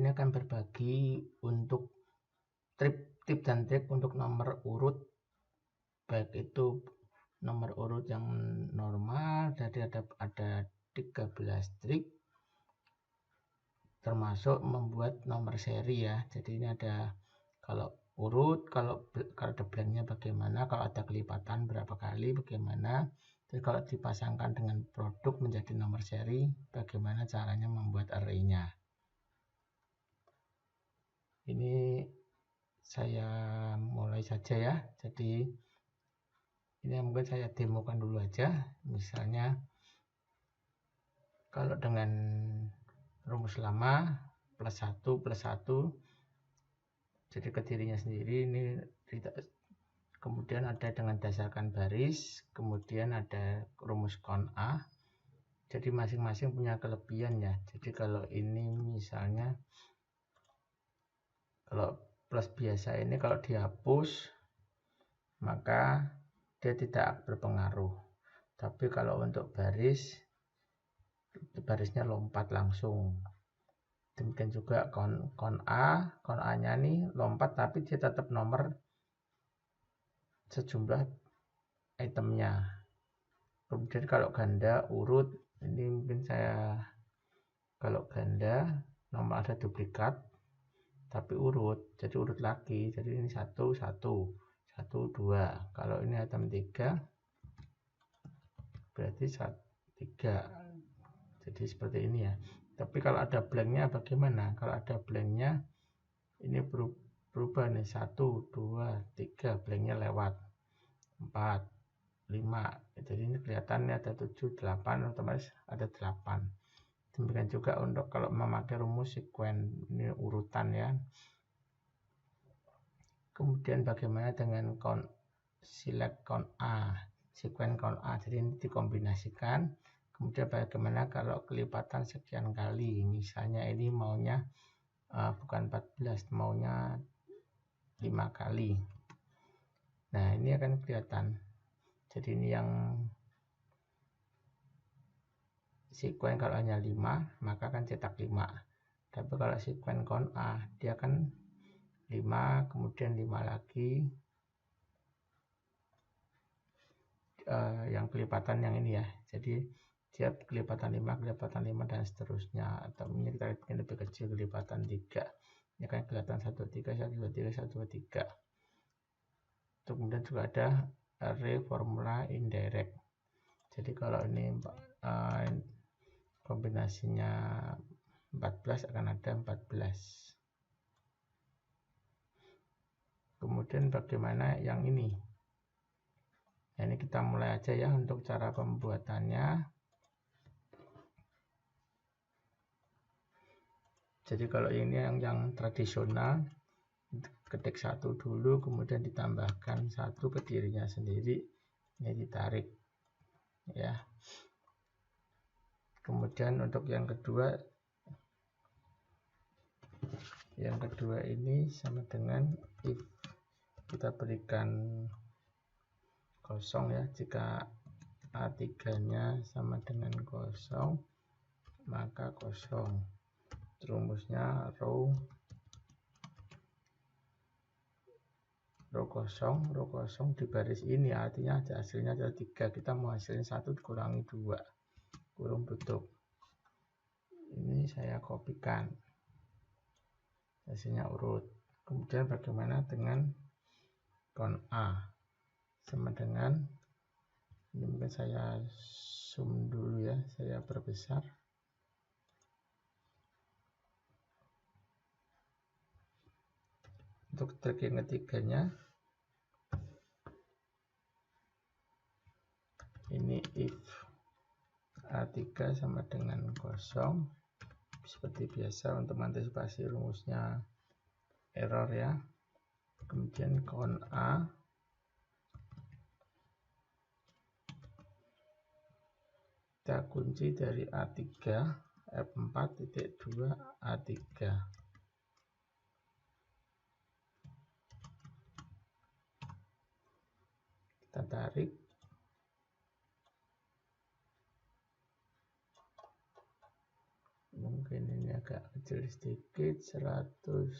ini akan berbagi untuk tip dan trik untuk nomor urut, baik itu nomor urut yang normal, jadi ada 13 trik, termasuk membuat nomor seri ya. Jadi ini ada kalau urut, kalau ada blanknya bagaimana, kalau ada kelipatan berapa kali bagaimana, jadi kalau dipasangkan dengan produk menjadi nomor seri bagaimana caranya membuat array-nya. Ini saya mulai saja ya. Jadi ini mungkin saya demokan dulu aja. Misalnya kalau dengan rumus lama plus 1 plus 1, jadi ke dirinya sendiri ini kemudian ada dengan dasarkan baris, kemudian ada rumus kon A. Jadi masing-masing punya kelebihan ya. Jadi kalau ini misalnya kalau plus biasa ini kalau dihapus maka dia tidak berpengaruh. Tapi kalau untuk barisnya lompat langsung. Demikian juga kon A-nya nih lompat tapi dia tetap nomor sejumlah itemnya. Kemudian kalau ganda urut, ini mungkin saya kalau ganda nomor ada duplikat tapi urut, jadi urut lagi. Jadi ini 1 1 1 2. Kalau ini item 3 berarti 3. Jadi seperti ini ya. Tapi kalau ada blanknya bagaimana? Kalau ada blanknya ini berubah nih 1 2 3, blanknya lewat 4 5. Jadi ini kelihatannya ada 7 8, otomatis ada 8. Demikian juga untuk kalau memakai rumus sequen, ini urutan ya. Kemudian bagaimana dengan select kon A, sequen kon A. Jadi ini dikombinasikan. Kemudian bagaimana kalau kelipatan sekian kali, misalnya ini maunya bukan 14, maunya 5 kali. Nah ini akan kelihatan. Jadi ini yang sequen kalau hanya 5 maka akan cetak 5. Tapi kalau sequen kon A dia akan 5 kemudian 5 lagi, yang kelipatan yang ini ya. Jadi dia kelipatan 5 dan seterusnya. Atau ini kita bikin lebih kecil, kelipatan 3. Ini akan kelihatan 1 2 3 1 2 3 1 2 3. Kemudian juga ada array formula indirect. Jadi kalau ini kombinasinya 14 akan ada 14. Kemudian bagaimana yang ini? Nah, ini kita mulai aja ya untuk cara pembuatannya. Jadi kalau ini yang tradisional, ketik 1 dulu kemudian ditambahkan 1 ke dirinya sendiri, ini ditarik ya. Kemudian untuk yang kedua ini sama dengan if, kita berikan kosong ya. Jika A3 nya sama dengan kosong maka kosong. Rumusnya row kosong di baris ini artinya hasilnya ada 3. Kita mau hasilnya 1 dikurangi 2 kurung tutup. Ini saya kopikan, hasilnya urut. Kemudian bagaimana dengan kon A sama dengan ini, mungkin saya zoom dulu ya, saya perbesar. Untuk trik yang ketiganya ini if A3 sama dengan kosong, seperti biasa untuk mengantisipasi rumusnya error ya. Kemudian kon A kita kunci dari A3 F4.2 A3. Kita tarik, mungkin ini agak kecil sedikit, 115.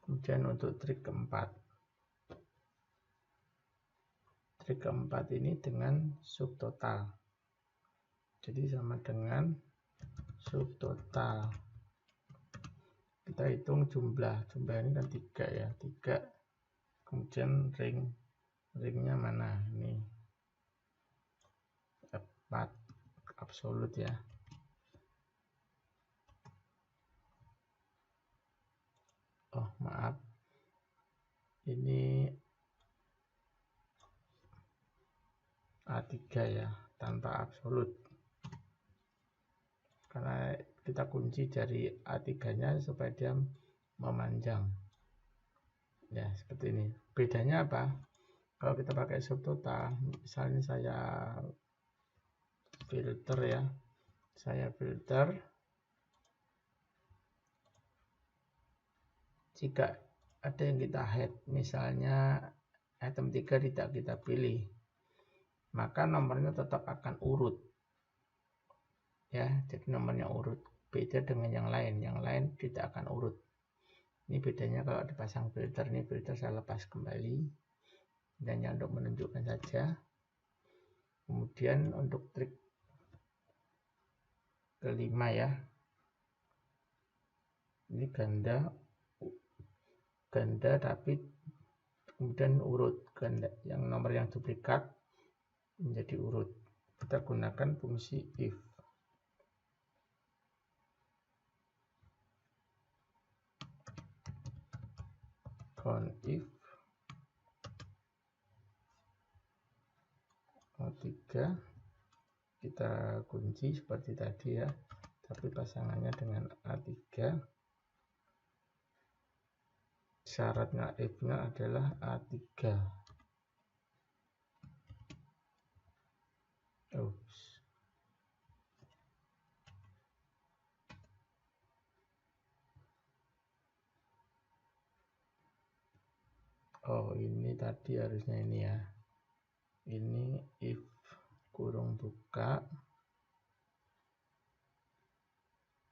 Kemudian untuk trik keempat ini dengan subtotal. Jadi sama dengan subtotal. Kita hitung jumlah ini kan 3 ya, 3. Kemudian ringnya mana? Ini 4 absolut ya. Oh maaf, ini A3 ya, tanpa absolut. Karena kita kunci dari A3-nya supaya dia memanjang. Ya, seperti ini. Bedanya apa? Kalau kita pakai subtotal, misalnya saya filter ya. Saya filter. Jika ada yang kita hide, misalnya item 3 tidak kita pilih, maka nomornya tetap akan urut. Ya, jadi nomornya urut. Beda dengan yang lain tidak akan urut. Ini bedanya kalau dipasang filter. Ini filter saya lepas kembali, dan yang untuk menunjukkan saja. Kemudian untuk trik kelima ya, ini ganda tapi kemudian urut. Ganda yang nomor yang duplikat menjadi urut. Kita gunakan fungsi if. Count if O3 kita kunci seperti tadi ya, tapi pasangannya dengan A3. Syaratnya if-nya adalah A3. Oops. Oh, ini tadi harusnya ini ya. Ini if kurung buka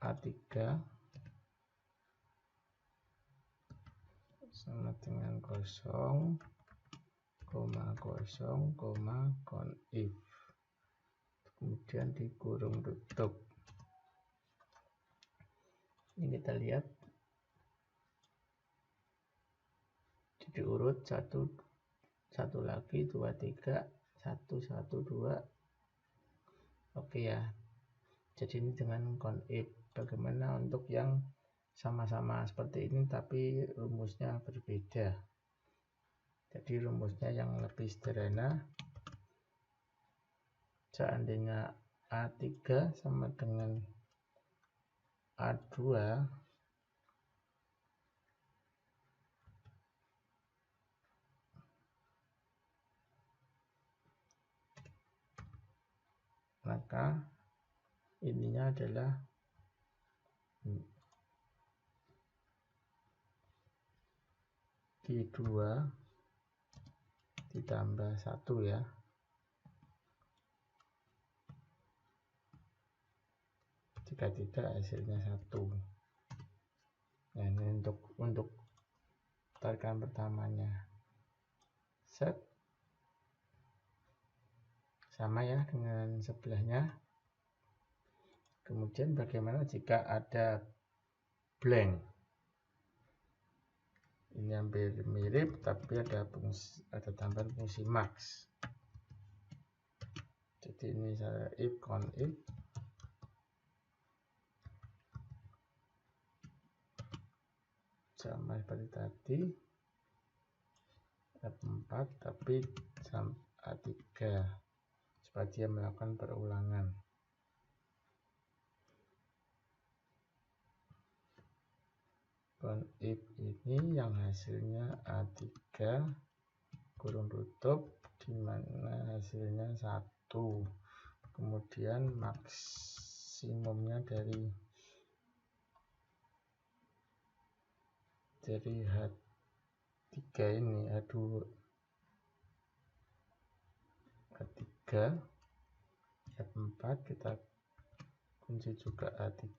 A3 sama dengan 0, 0, count if. Kemudian di kurung tutup. Ini kita lihat. Jadi urut 1 lagi, 2, 3, 1, 1, 2. Oke ya. Jadi ini dengan count if. Bagaimana untuk yang sama-sama seperti ini tapi rumusnya berbeda. Jadi rumusnya yang lebih sederhana. Seandainya A3 sama dengan A2, maka ininya adalah Q2 ditambah 1 ya. Jika tidak hasilnya 1. Nah, ini untuk tarikan pertamanya. Set. Sama ya dengan sebelahnya. Kemudian bagaimana jika ada blank? Ini hampir mirip tapi ada tambahan fungsi max. Jadi ini saya if count if sama seperti tadi, F4 tapi A3 supaya dia melakukan perulangan. Count if ini yang hasilnya A3 kurung tutup, dimana hasilnya 1. Kemudian maksimumnya dari dari H3 ini, H2, H3, H4 kita kunci juga A3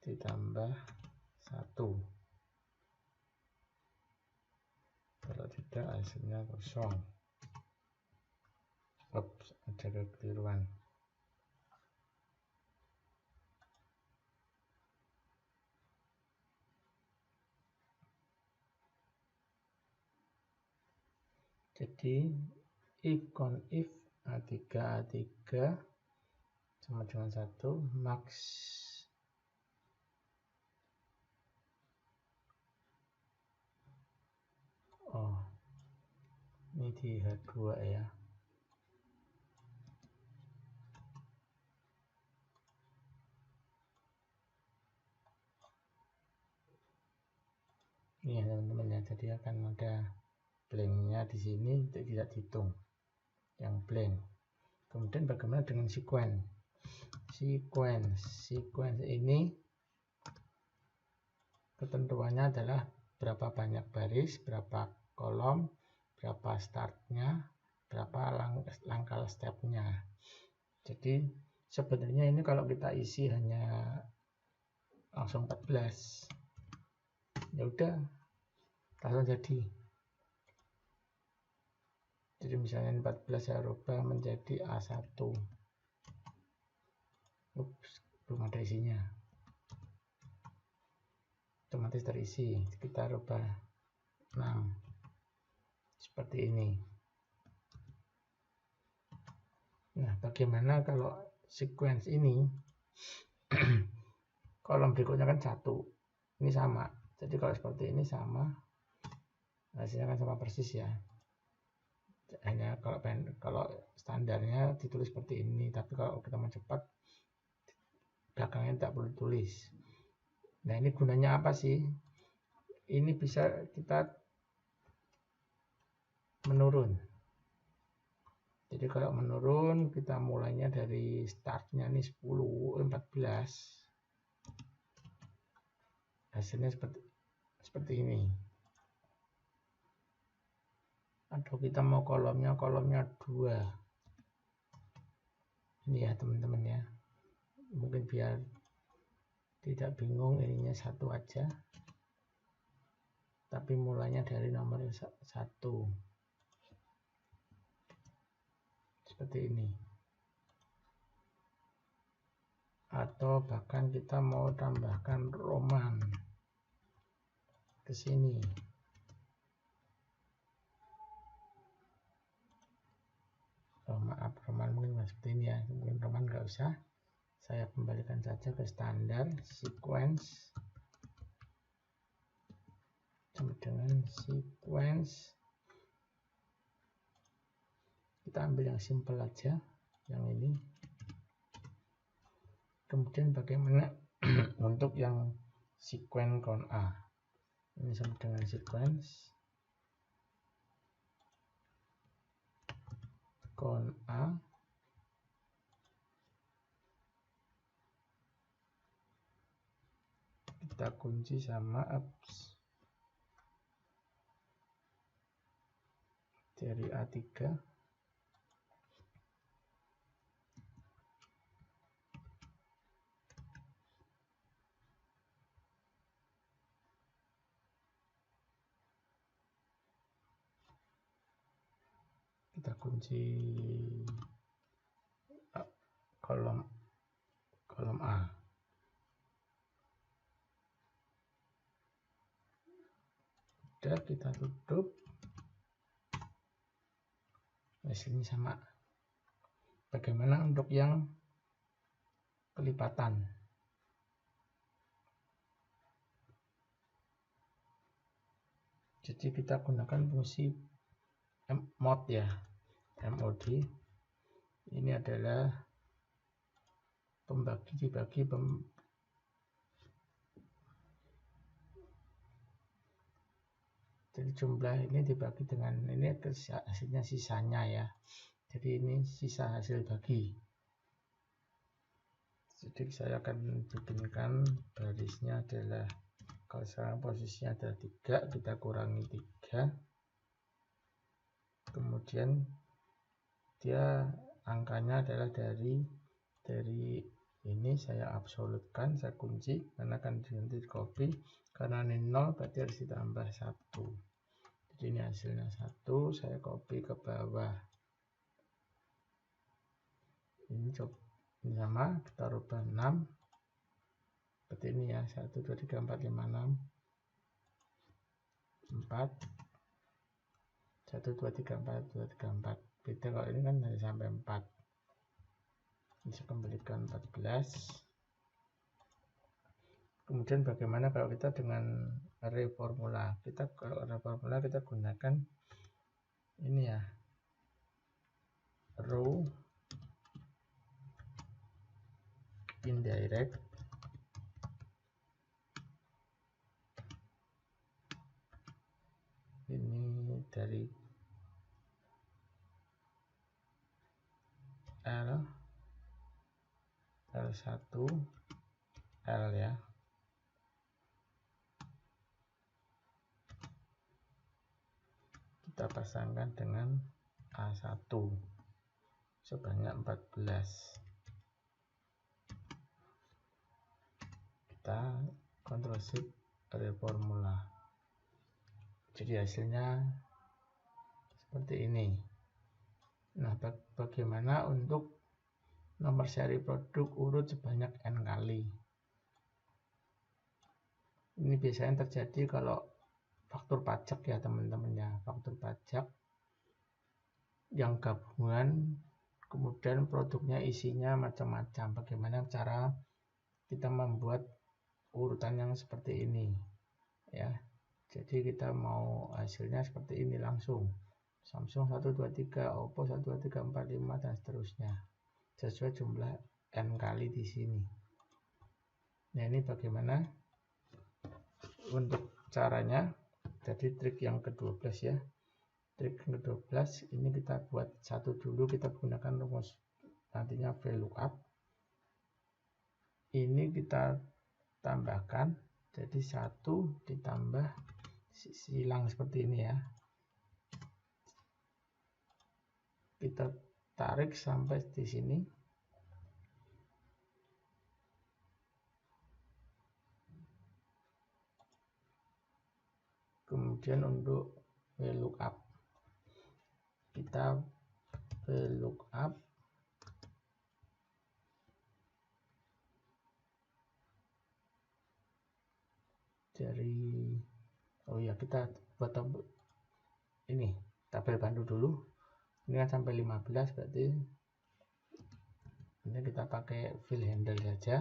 ditambah 1. Kalau tidak hasilnya kosong. Ups, ada kekeliruan. Jadi if A3 sama dengan 1 max ini di H2 ya. Ini ya teman-teman ya, jadi akan ada blanknya di sini, tidak dihitung yang blank. Kemudian bagaimana dengan sequence ini ketentuannya adalah berapa banyak baris, berapa kolom, berapa startnya, berapa langkah stepnya. Jadi sebenarnya ini kalau kita isi hanya langsung 14, ya udah langsung jadi. Jadi misalnya 14 saya rubah menjadi A1. Ups, belum ada isinya. Otomatis terisi. Kita rubah 6. Seperti ini. Nah, bagaimana kalau sequence ini kolom berikutnya kan 1. Ini sama. Jadi kalau seperti ini sama. Hasilnya kan sama persis ya. Hanya kalau standarnya ditulis seperti ini, tapi kalau kita mau cepat belakangnya tidak perlu ditulis. Nah, ini gunanya apa sih? Ini bisa kita menurun. Jadi kalau menurun kita mulainya dari startnya ini 10, 14. Hasilnya seperti ini. Atau kita mau kolomnya 2. Ini ya teman-teman ya. Mungkin biar tidak bingung, ininya 1 aja. Tapi mulainya dari nomor 1. Seperti ini. Atau bahkan kita mau tambahkan Roman ke sini. Maaf, Roman mungkin seperti ini ya. Mungkin Roman nggak usah. Saya kembalikan saja ke standar sequence. Sama dengan sequence. Kita ambil yang simple aja, yang ini. Kemudian bagaimana untuk yang sequence count A? Ini sama dengan sequence count A. Kita kunci sama ups dari A3. Kita kunci kolom A. Udah, kita tutup. Hasilnya sama. Bagaimana untuk yang kelipatan? Jadi kita gunakan fungsi mod ya, mod. Ini adalah pembagi dibagi jadi jumlah ini dibagi dengan ini hasilnya sisanya ya. Jadi ini sisa hasil bagi Jadi saya akan bikinkan barisnya adalah, kalau sekarang posisinya ada 3, kita kurangi 3, kemudian dia angkanya adalah dari ini saya absolutkan, saya kunci karena akan nanti copy, karena ini 0 berarti harus ditambah 1. Jadi ini hasilnya 1, saya copy ke bawah. Ini sama, kita rubah 6 seperti ini ya, 1 2 3 4 5 6 4 1 2 3 4 2 3 4. Beda kalau ini kan hanya sampai 4. Bisa kembalikan 14. Kemudian bagaimana kalau kita dengan array formula? Kalau array formula kita gunakan ini ya, row indirect ini dari L1 L ya, kita pasangkan dengan A1 sebanyak 14. Kita Ctrl Shift array formula, jadi hasilnya seperti ini. Nah, bagaimana untuk nomor seri produk urut sebanyak n kali? Ini biasanya terjadi kalau faktur pajak ya teman-teman ya, faktur pajak yang gabungan, kemudian produknya isinya macam-macam. Bagaimana cara kita membuat urutan yang seperti ini ya? Jadi kita mau hasilnya seperti ini langsung. Samsung 1 2 3, Oppo 1 2 3 4 5 dan seterusnya, sesuai jumlah n kali di sini. Nah, ini bagaimana untuk caranya? Jadi trik yang ke-12 ya. Trik yang ke-12 ini kita buat satu dulu, kita gunakan rumus nantinya VLOOKUP. Ini kita tambahkan, jadi 1 ditambah silang seperti ini ya. Kita tarik sampai di sini. Kemudian untuk VLOOKUP, kita VLOOKUP dari, oh ya, kita buat ini tabel bantu dulu. Ini kan sampai 15, berarti ini kita pakai fill handle saja.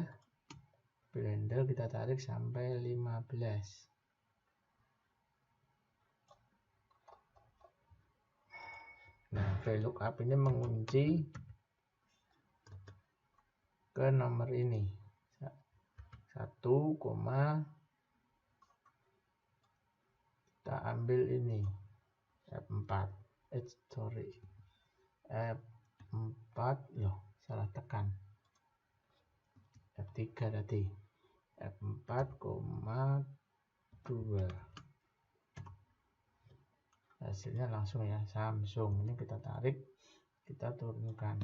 Fill handle kita tarik sampai 15. Nah, VLOOKUP ini mengunci ke nomor ini 1, kita ambil ini F4, F4 loh, salah tekan, F3 tadi, F4,2. hasilnya langsung ya, Samsung. Ini kita tarik, kita turunkan.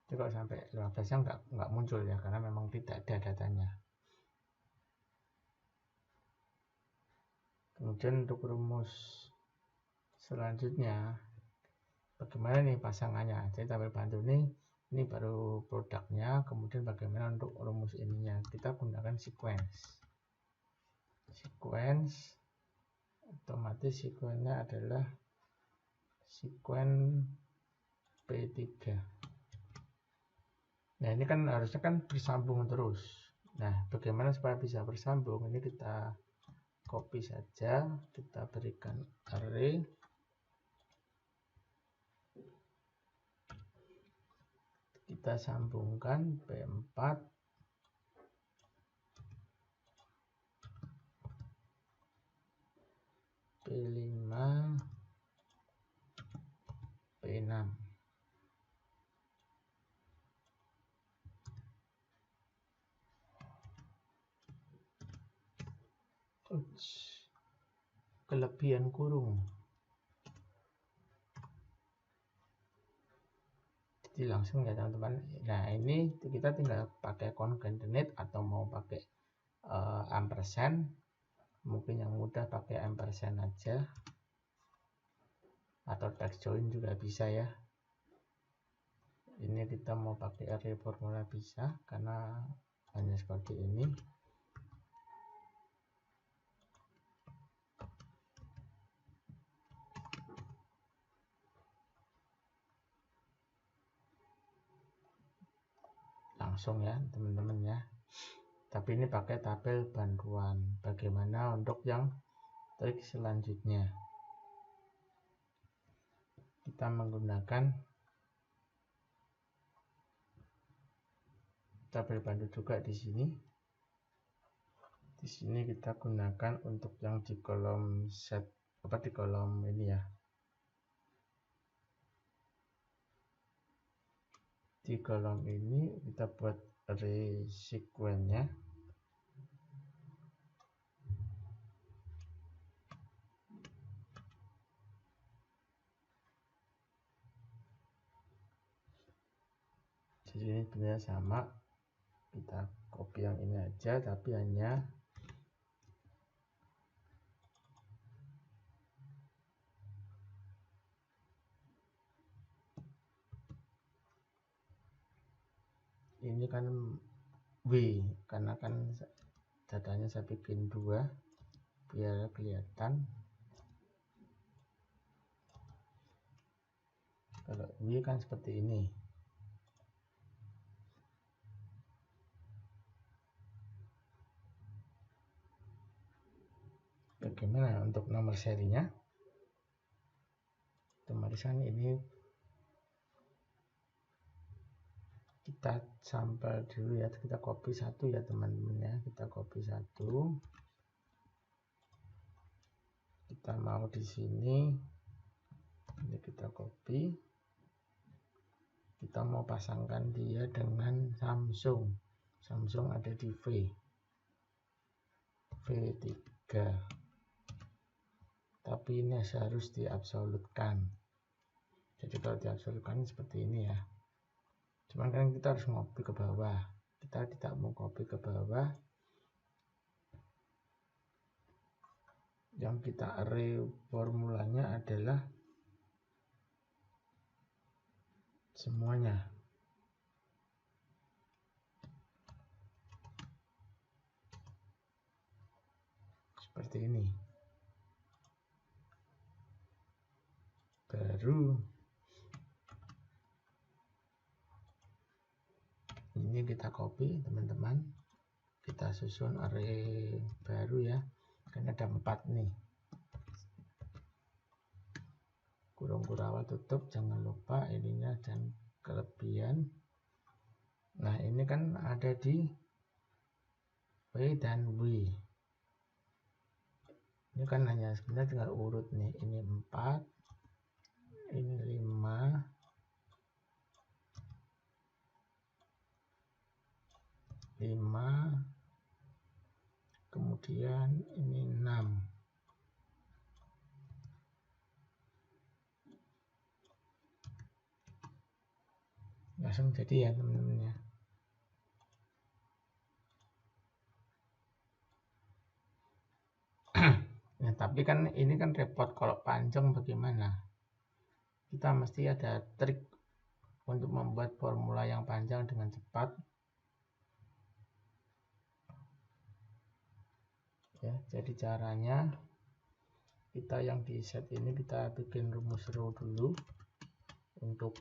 Jadi kalau sampai 15 nya nggak muncul ya, karena memang tidak ada datanya. Kemudian untuk rumus selanjutnya, bagaimana nih pasangannya? Jadi tabel bantu ini baru produknya. Kemudian bagaimana untuk rumus ininya? Kita gunakan sequence. Otomatis sequence-nya adalah sequence P3. Nah, ini kan harusnya kan bersambung terus. Nah, bagaimana supaya bisa bersambung? Ini kita copy saja, kita berikan array, kita sambungkan P4, P5, P6. kelebihan kurung. Jadi langsung ya teman-teman. Nah ini kita tinggal pakai concatenate atau mau pakai ampersand. Mungkin yang mudah pakai ampersand aja, atau text join juga bisa ya. Ini kita mau pakai array formula bisa, karena hanya seperti ini. Langsung ya teman-teman ya. Tapi ini pakai tabel bantuan. Bagaimana untuk yang trik selanjutnya? Kita menggunakan tabel bantu juga di sini. Di sini kita gunakan untuk yang di kolom set, di kolom ini ya. Di kolom ini kita buat array sequence-nya. Jadi ini sebenarnya sama, kita copy yang ini aja, tapi hanya ini kan W, karena kan datanya saya bikin 2 biar kelihatan. Kalau W kan seperti ini. Bagaimana untuk nomor serinya? Tulisan ini kita sampel dulu ya, kita copy satu ya teman-teman ya. Kita copy satu, kita mau di sini, ini kita copy, kita mau pasangkan dia dengan Samsung. Samsung ada di V3, tapi ini harus diabsolutkan. Jadi kalau diabsolutkan seperti ini ya. Cuman kan kita harus copy ke bawah, kita tidak mau copy ke bawah. Yang kita array formulanya adalah semuanya. Seperti ini. Baru ini kita copy teman-teman, kita susun array baru ya, kan ada 4 nih. Kurung kurawal tutup, jangan lupa ininya dan kelebihan. Nah ini kan ada di W dan W. Ini kan hanya sebenarnya tinggal urut nih, ini 4, ini 5, kemudian ini 6. Langsung jadi ya teman-teman ya. Nah, tapi kan ini kan repot kalau panjang bagaimana? Kita mesti ada trik untuk membuat formula yang panjang dengan cepat. Ya, jadi caranya kita yang di set ini kita bikin rumus row dulu untuk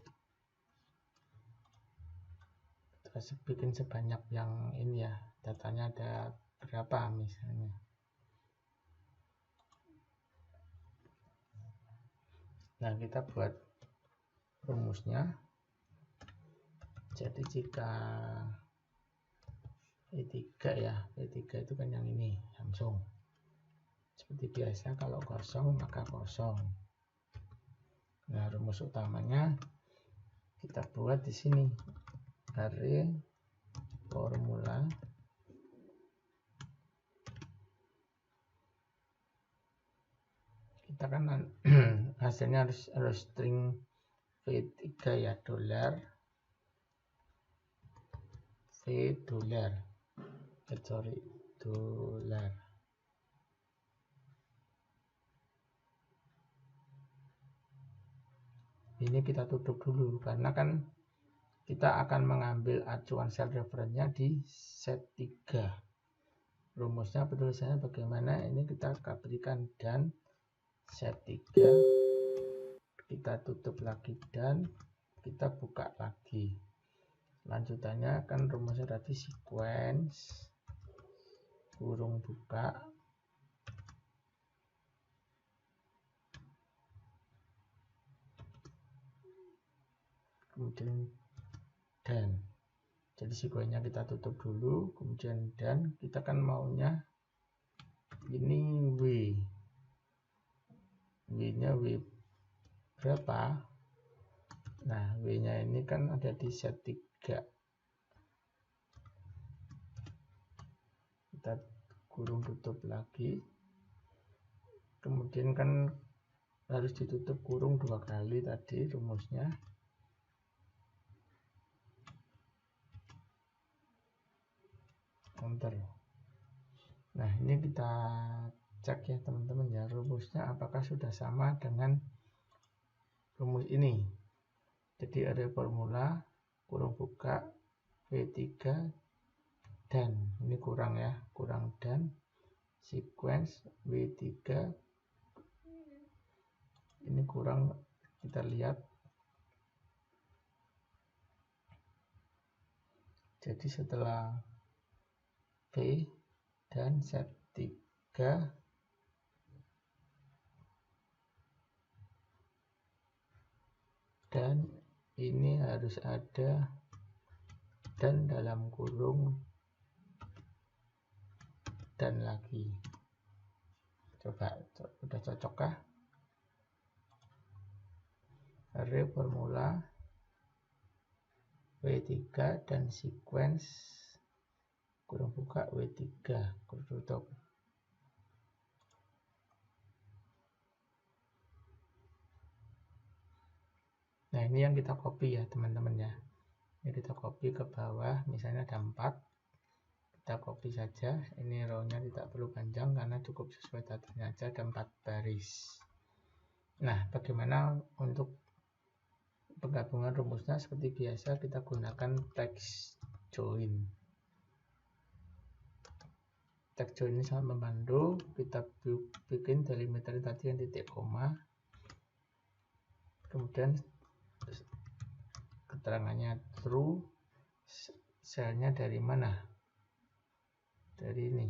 kita bikin sebanyak yang ini ya, datanya ada berapa misalnya. Nah kita buat rumusnya. Jadi jika E3 ya, E3 itu kan yang ini Samsung. Seperti biasa kalau kosong maka kosong. Nah rumus utamanya kita buat di sini, array formula kita kan hasilnya harus string V3 ya, dolar dolar. Ini kita tutup dulu karena kan kita akan mengambil acuan cell reference-nya di set 3. Rumusnya penulisannya bagaimana? Ini kita berikan dan set 3, kita tutup lagi dan kita buka lagi. Lanjutannya kan rumusnya tadi sequence kurung buka kemudian dan. Jadi sequence-nya kita tutup dulu, kemudian dan kita kan maunya ini W-nya W berapa? Nah, W-nya ini kan ada di set 3. Kita kurung tutup lagi. Kemudian kan harus ditutup kurung 2 kali tadi rumusnya. Enter. Nah, ini kita cek ya teman-teman ya, rumusnya apakah sudah sama dengan rumus ini. Jadi ada formula kurung buka V3 dan ini kurang ya, kurang dan sequence W3 ini kurang, kita lihat. Jadi setelah V dan set 3 dan ini harus ada dan dalam kurung dan lagi. Coba udah cocokkah? Array formula W3 dan sequence kurung buka W3 kurung tutup. Nah, ini yang kita copy ya teman-teman ya. Ini kita copy ke bawah, misalnya ada 4, kita copy saja. Ini row-nya tidak perlu panjang karena cukup sesuai datanya aja, ada 4 baris. Nah, bagaimana untuk penggabungan rumusnya? Seperti biasa kita gunakan text join. Text join ini sangat membantu. Kita bikin delimiter tadi yang titik koma, kemudian keterangannya true, selnya dari mana? Dari ini.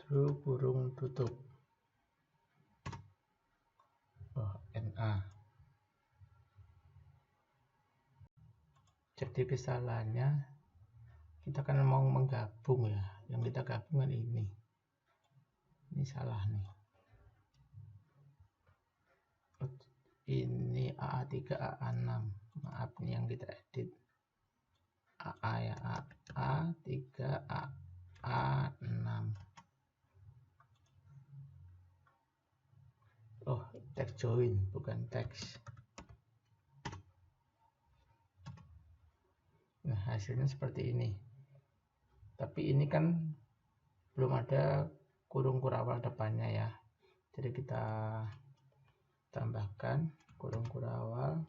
True kurung tutup. NA. Jadi kesalahannya kita kan mau menggabung ya, yang kita gabungan ini salah nih. Ini AA3 AA6, maaf nih yang kita edit AA ya, AA3 AA6. Oh, text join bukan teks. Nah, hasilnya seperti ini. Tapi ini kan belum ada kurung kurawal depannya ya. Jadi kita tambahkan kurung kurawal.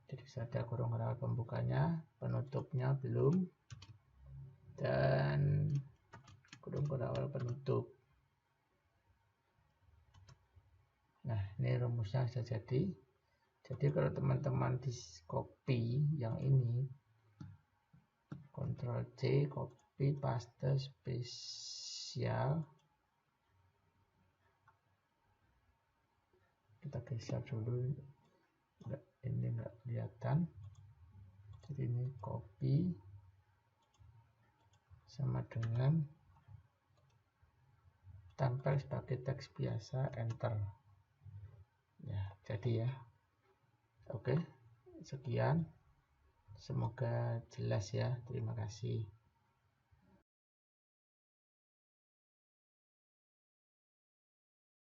Jadi ada kurung kurawal pembukanya, penutupnya belum, dan kurung kurawal penutup. Nah, ini rumusnya sudah jadi. Jadi kalau teman-teman di copy yang ini, Ctrl C, copy, paste, spesial. Kita geser dulu, ini enggak kelihatan. Jadi ini copy sama dengan tempel sebagai teks biasa, enter. Ya, jadi ya. Oke, sekian. Semoga jelas ya. Terima kasih.